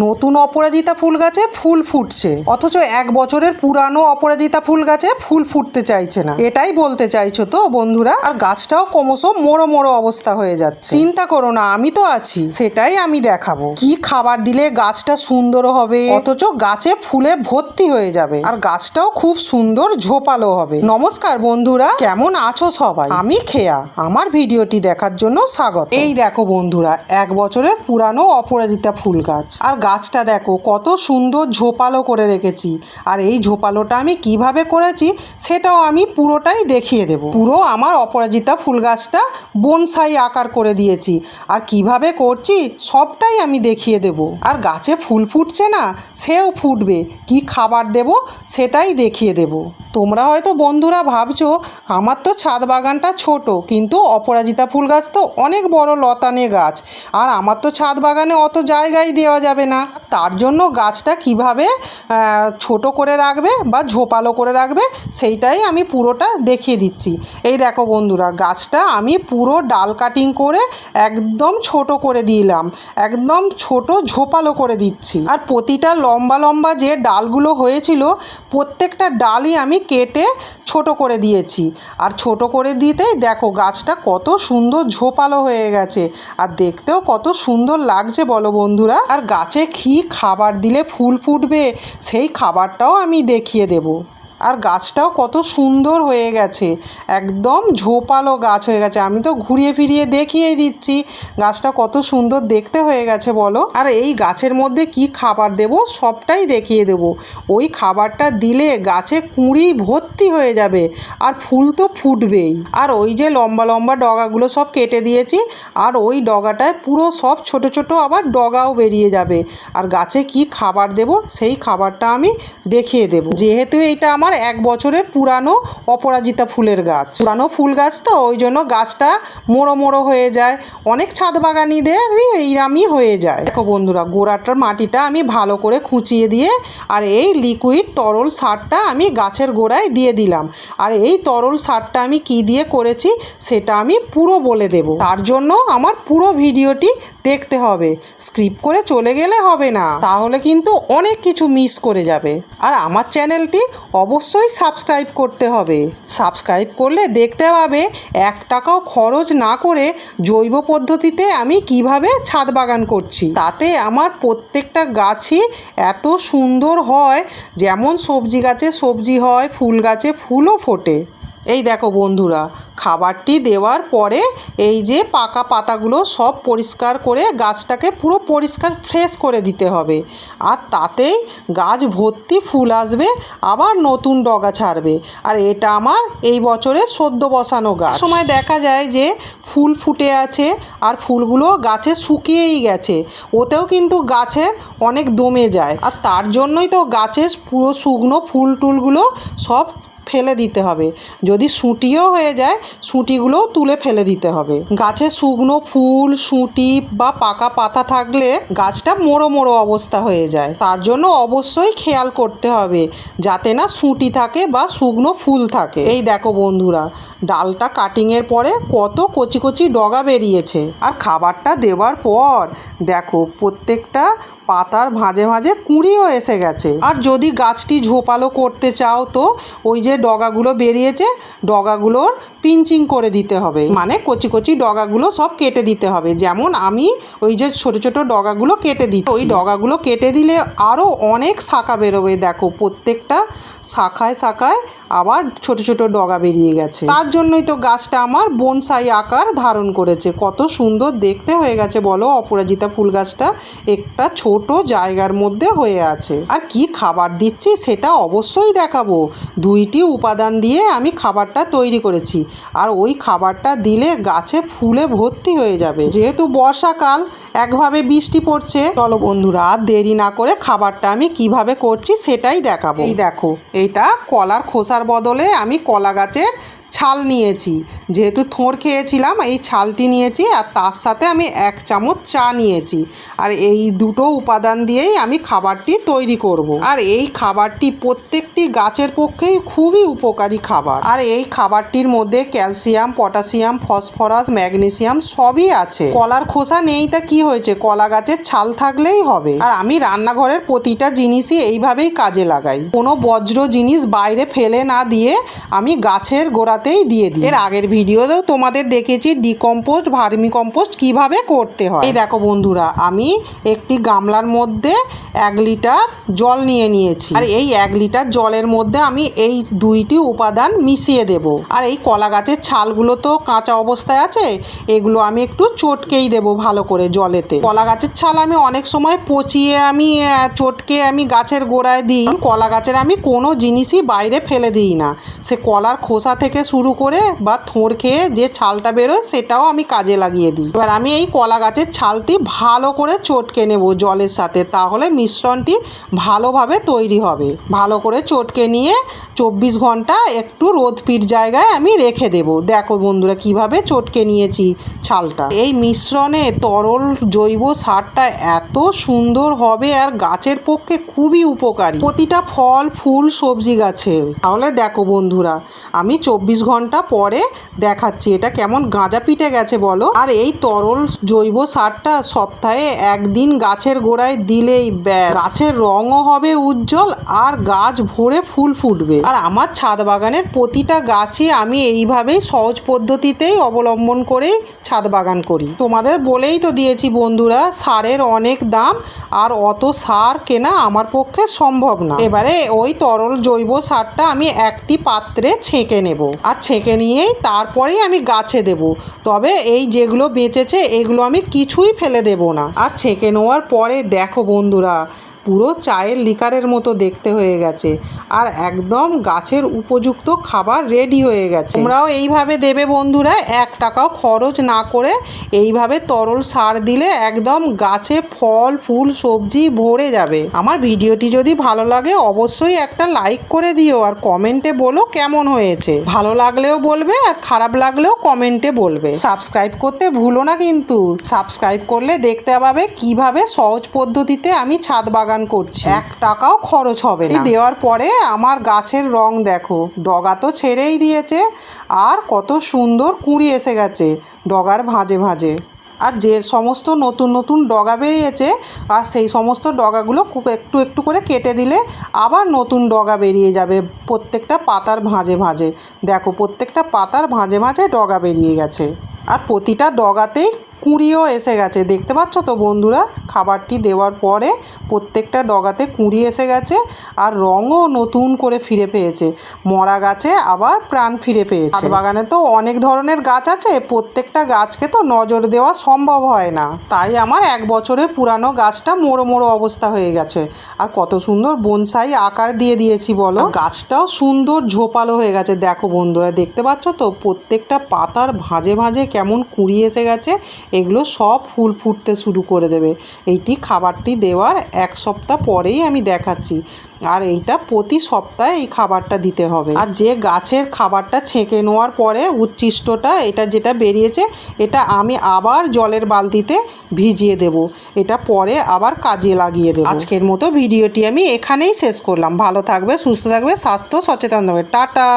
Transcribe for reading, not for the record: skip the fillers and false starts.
নতুন অপরাজিতা ফুল গাছে ফুল ফুটছে, অথচ 1 বছরের পুরানো অপরাজিতা ফুল গাছে ফুল ফুটতে চাইছে না। এটাই বলতে চাইছো তো বন্ধুরা? আর গাছটাও ক্রমশ মোড়ো মোড়ো অবস্থা হয়ে যাচ্ছে। চিন্তা করো না, আমি তো আছি, সেটাই আমি দেখাবো। কি খাবার দিলে গাছটা সুন্দর হবে, অথচ গাছে ফুলে ভর্তি হয়ে যাবে, আর গাছটাও খুব সুন্দর ঝোপালো হবে। নমস্কার বন্ধুরা, কেমন আছো সবাই? আমি খেয়া, আমার ভিডিওটি দেখার জন্য স্বাগত। এই দেখো বন্ধুরা, 1 বছরের পুরানো অপরাজিতা ফুল গাছ, আর গাছটা দেখো কত সুন্দর ঝোপালো করে রেখেছি। আর এই ঝোপালোটা আমি কিভাবে করেছি সেটাও আমি পুরোটাই দেখিয়ে দেব। পুরো আমার অপরাজিতা ফুল গাছটা বনসাই আকার করে দিয়েছি, আর কিভাবে করছি সবটাই আমি দেখিয়ে দেব। আর গাছে ফুল ফুটছে না, সেও ফুটবে, কি খাবার দেব সেটাই দেখিয়ে দেব। তোমরা হয়তো বন্ধুরা ভাবছো আমার তো ছাদ বাগানটা ছোট, কিন্তু অপরাজিতা ফুল গাছ তো অনেক বড় লতানে গাছ, আর আমার তো ছাদ বাগানে অত জায়গায় দেওয়া যাবে না। তার জন্য গাছটা কিভাবে ছোট করে রাখবে বা ঝোপালো করে রাখবে সেইটাই আমি পুরোটা দেখিয়ে দিচ্ছি। এই দেখো বন্ধুরা, গাছটা আমি পুরো ডাল কাটিং করে একদম ছোট করে দিলাম, একদম ছোট ঝোপালো করে দিচ্ছি। আর প্রতিটা লম্বা লম্বা যে ডালগুলো হয়েছিল প্রত্যেকটা ডালই আমি কেটে ছোট করে দিয়েছি। আর ছোট করে দিতেই দেখো গাছটা কত সুন্দর ঝোপালো হয়ে গেছে, আর দেখতেও কত সুন্দর লাগছে বলো বন্ধুরা। আর গাছে কী খাবার দিলে ফুল ফুটবে সেই খাবারটাও আমি দেখিয়ে দেব। আর গাছটাও কত সুন্দর হয়ে গেছে, একদম ঝোপালো গাছ হয়ে গেছে। আমি তো ঘুরিয়ে ফিরিয়ে দেখিয়ে দিচ্ছি গাছটা কত সুন্দর দেখতে হয়ে গেছে বলো। আর এই গাছের মধ্যে কি খাবার দেব সবটাই দেখিয়ে দেব। ওই খাবারটা দিলে গাছে কুঁড়ি ভর্তি হয়ে যাবে, আর ফুল তো ফুটবেই। আর ওই যে লম্বা লম্বা ডগাগুলো সব কেটে দিয়েছি, আর ওই ডগাটায় পুরো সব ছোট ছোট আবার ডগাও বেরিয়ে যাবে। আর গাছে কি খাবার দেব সেই খাবারটা আমি দেখিয়ে দেব। যেহেতু এইটা আমার 1 বছরের পুরানো অপরাজিতা ফুলের গাছ, পুরানো ফুল গাছ তো ওই জন্য গাছটা মোড়ো মোড়ো হয়ে যায়, অনেক ছাদ বাগানিদেরই এইরামই হয়ে যায়। দেখো বন্ধুরা, গোড়াটার মাটিটা আমি ভালো করে খুঁচিয়ে দিয়ে আর এই লিকুইড তরল সারটা আমি গাছের গোড়ায় দিয়ে দিলাম। আর এই তরল সারটা আমি কি দিয়ে করেছি সেটা আমি পুরো বলে দেব। তার জন্য আমার পুরো ভিডিওটি দেখতে হবে, স্কিপ করে চলে গেলে হবে না, তাহলে কিন্তু অনেক কিছু মিস করে যাবে। আর আমার চ্যানেলটি অবশ্যই সাবস্ক্রাইব করতে হবে। সাবস্ক্রাইব করলে দেখতে পাবে 1 টাকাও খরচ না করে জৈব পদ্ধতিতে আমি কিভাবে ছাদ বাগান করছি। তাতে আমার প্রত্যেকটা গাছই এত সুন্দর হয়, যেমন সবজি গাছে সবজি হয়, ফুল গাছে ফুলও ফোটে। এই দেখো বন্ধুরা, খাবারটি দেওয়ার পরে এই যে পাকা পাতাগুলো সব পরিষ্কার করে গাছটাকে পুরো পরিষ্কার ফ্রেশ করে দিতে হবে। আর তাতেই গাছ ভর্তি ফুল আসবে, আবার নতুন ডগা ছাড়বে। আর এটা আমার এই বছরে সদ্য বসানো গাছ। সময় দেখা যায় যে ফুল ফুটে আছে আর ফুলগুলো গাছে শুকিয়েই গেছে, ওতেও কিন্তু গাছের অনেক দমে যায়। আর তার জন্যই তো গাছের পুরো শুকনো ফুল টুলগুলো সব ফেলে দিতে হবে। যদি শুঁটিও হয়ে যায় শুঁটিগুলোও তুলে ফেলে দিতে হবে। গাছে শুকনো ফুল শুঁটি বা পাকা পাতা থাকলে গাছটা মোড়ো মোড়ো অবস্থা হয়ে যায়। তার জন্য অবশ্যই খেয়াল করতে হবে যাতে না শুঁটি থাকে বা শুকনো ফুল থাকে। এই দেখো বন্ধুরা, ডালটা কাটিংয়ের পরে কত কচি কচি ডগা বেরিয়েছে। আর খাবারটা দেওয়ার পর দেখো প্রত্যেকটা পাতার ভাঁজে ভাঁজে কুঁড়িও এসে গেছে। আর যদি গাছটি ঝোপালো করতে চাও তো ওই যে ডগাগুলো বেরিয়েছে ডগাগুলোর পিঞ্চিং করে দিতে হবে, মানে কচি কচি ডগাগুলো সব কেটে দিতে হবে। যেমন আমি ওই যে ছোট ছোট ডগাগুলো কেটে দিচ্ছি, ওই ডগাগুলো কেটে দিলে আরও অনেক শাখা বেরোবে। দেখো প্রত্যেকটা শাখায় শাখায় আবার ছোট ছোট ডগা বেরিয়ে গেছে। তার জন্যই তো গাছটা আমার বনসাই আকার ধারণ করেছে। কত সুন্দর দেখতে হয়ে গেছে বলো অপরাজিতা ফুল গাছটা একটা ছোট জায়গার মধ্যে হয়ে আছে। আর কি খাবার দিচ্ছি সেটা অবশ্যই দেখাবো। 2টি উপাদান দিয়ে আমি খাবারটা তৈরি করেছি, আর ওই খাবারটা দিলে গাছে ফুলে ভর্তি হয়ে যাবে। যেহেতু বর্ষাকাল একভাবে বৃষ্টি পড়ছে, চলো বন্ধুরা আর দেরি না করে খাবারটা আমি কিভাবে করছি সেটাই দেখাবো। এই দেখো, এইটা কলার খোসার বদলে আমি কলা গাছের ছাল নিয়েছি, যেহেতু থোড় খেয়েছিলাম এই ছালটি নিয়েছি, আর তার সাথে আমি 1 চামচ চা নিয়েছি। আর এই দুটো উপাদান দিয়েই আমি খাবারটি তৈরি করব। আর এই খাবারটি প্রত্যেকটি গাছের পক্ষেই খুবই উপকারী খাবার। আর এই খাবারটির মধ্যে ক্যালসিয়াম, পটাশিয়াম, ফসফরাস, ম্যাগনেসিয়াম সবই আছে। কলার খোসা নেই তা কি হয়েছে, কলা গাছের ছাল থাকলেই হবে। আর আমি রান্নাঘরের প্রতিটা জিনিসই এইভাবেই কাজে লাগাই। কোনো বজ্র জিনিস বাইরে ফেলে না দিয়ে আমি গাছের গোড়াতেই দিয়ে দিই। এর আগের ভিডিওতেও তোমাদের দেখেছি ডিকম্পোস্ট, ভার্মি কম্পোস্ট কীভাবে করতে হয়। এই দেখো বন্ধুরা, আমি একটি গামলার মধ্যে 1 লিটার জল নিয়েছি। আর এই 1 লিটার জলের মধ্যে আমি এই 2টি উপাদান মিশিয়ে দেব। আর এই কলা গাছের ছালগুলো তো কাঁচা অবস্থায় আছে, এগুলো আমি একটু চটকেই দেব ভালো করে জলেতে। কলা গাছের ছাল আমি অনেক সময় পচিয়ে আমি চটকে আমি গাছের গোড়ায় দিই। কলা গাছের আমি কোনো জিনিসই বাইরে ফেলে দিই না, সে কলার খোসা থেকে শুরু করে বা থোড় খেয়ে যে ছালটা বেরোয় সেটাও আমি কাজে লাগিয়ে দিই। এবার আমি এই কলা গাছের ছালটি ভালো করে চটকে নেব জলের সাথে, তাহলে মিশ্রণটি ভালোভাবে তৈরি হবে। ভালো করে চটকে নিয়ে 24 ঘন্টা একটু রোদপিট জায়গায় আমি রেখে দেব। দেখো বন্ধুরা কিভাবে চটকে নিয়েছি ছালটা। এই মিশ্রণে তরল জৈব সারটা এত সুন্দর হবে আর গাছের পক্ষে খুবই উপকারী, প্রতিটা ফল ফুল সবজি গাছে। তাহলে দেখো বন্ধুরা, আমি 24 ঘন্টা পরে দেখাচ্ছি এটা কেমন গাঁজা পিটে গেছে বলো। আর এই তরল জৈব সারটা সপ্তাহে 1 দিন গাছের গোড়ায় দিলেই ব্যাস, গাছের রঙও হবে উজ্জ্বল আর গাছ ভরে ফুল ফুটবে। আর আমার ছাদ বাগানের প্রতিটা গাছে আমি এইভাবেই সহজ পদ্ধতিতেই অবলম্বন করেই ছাদ বাগান করি। তোমাদের বলেই তো দিয়েছি বন্ধুরা, সারের অনেক দাম আর অত সার কেনা আমার পক্ষে সম্ভব না। এবারে ওই তরল জৈব সারটা আমি একটি পাত্রে ছেঁকে নেব, আর ছেঁকে নিয়েই তারপরেই আমি গাছে দেব। তবে এই যেগুলো বেঁচেছে এগুলো আমি কিছুই ফেলে দেব না। আর ছেঁকে নেওয়ার পরে দেখো বন্ধুরা, পুরো চায়ের লিকারের মতো দেখতে হয়ে গেছে আর একদম গাছের উপযুক্ত খাবার রেডি হয়ে গেছে। তোমরাও এইভাবে দেবে বন্ধুরা, 1 টাকাও খরচ না করে এইভাবে তরল সার দিলে একদম গাছে ফল ফুল সবজি ভরে যাবে। আমার ভিডিওটি যদি ভালো লাগে অবশ্যই একটা লাইক করে দিও আর কমেন্টে বলো কেমন হয়েছে। ভালো লাগলেও বলবে আর খারাপ লাগলেও কমেন্টে বলবে। সাবস্ক্রাইব করতে ভুলো না কিন্তু, সাবস্ক্রাইব করলে দেখতে পাবে কিভাবে সহজ পদ্ধতিতে আমি ছাদ বাগান করছি, 1 টাকাও খরচ হবে না। দেওয়ার পরে আমার গাছের রং দেখো, ডগা তো ছেড়েই দিয়েছে আর কত সুন্দর কুঁড়ি এসে গেছে ডগার ভাঁজে ভাঁজে। আর যে সমস্ত নতুন নতুন ডগা বেরিয়েছে আর সেই সমস্ত ডগাগুলো খুব একটু একটু করে কেটে দিলে আবার নতুন ডগা বেরিয়ে যাবে প্রত্যেকটা পাতার ভাঁজে ভাঁজে। দেখো প্রত্যেকটা পাতার ভাঁজে ভাঁজে ডগা বেরিয়ে গেছে আর প্রতিটা ডগাতেই কুঁড়িও এসে গেছে। দেখতে পাচ্ছ তো বন্ধুরা, খাবারটি দেওয়ার পরে প্রত্যেকটা ডগাতে কুঁড়ি এসে গেছে আর রঙও নতুন করে ফিরে পেয়েছে, মরা গাছে আবার প্রাণ ফিরে পেয়েছে। ছাদ বাগানে তো অনেক ধরনের গাছ আছে, প্রত্যেকটা গাছকে তো নজর দেওয়া সম্ভব হয় না, তাই আমার 1 বছরের পুরানো গাছটা মোড়ো মোড়ো অবস্থা হয়ে গেছে। আর কত সুন্দর বনসাই আকার দিয়ে দিয়েছি বলো, গাছটাও সুন্দর ঝোপালো হয়ে গেছে। দেখো বন্ধুরা দেখতে পাচ্ছ তো প্রত্যেকটা পাতার ভাঁজে ভাঁজে কেমন কুঁড়ি এসে গেছে, এগুলো সব ফুল ফুটতে শুরু করে দেবে। এইটি খাবারটি দেওয়ার 1 সপ্তাহ পরেই আমি দেখাচ্ছি, আর এইটা প্রতি সপ্তাহে এই খাবারটা দিতে হবে। আর যে গাছের খাবারটা ছেঁকে নেওয়ার পরে উচ্ছিষ্টটা এটা যেটা বেরিয়েছে এটা আমি আবার জলের বালতিতে ভিজিয়ে দেব, এটা পরে আবার কাজে লাগিয়ে দেব। আজকের মতো ভিডিওটি আমি এখানেই শেষ করলাম। ভালো থাকবে, সুস্থ থাকবে, স্বাস্থ্য সচেতন থাকবে। টাটা।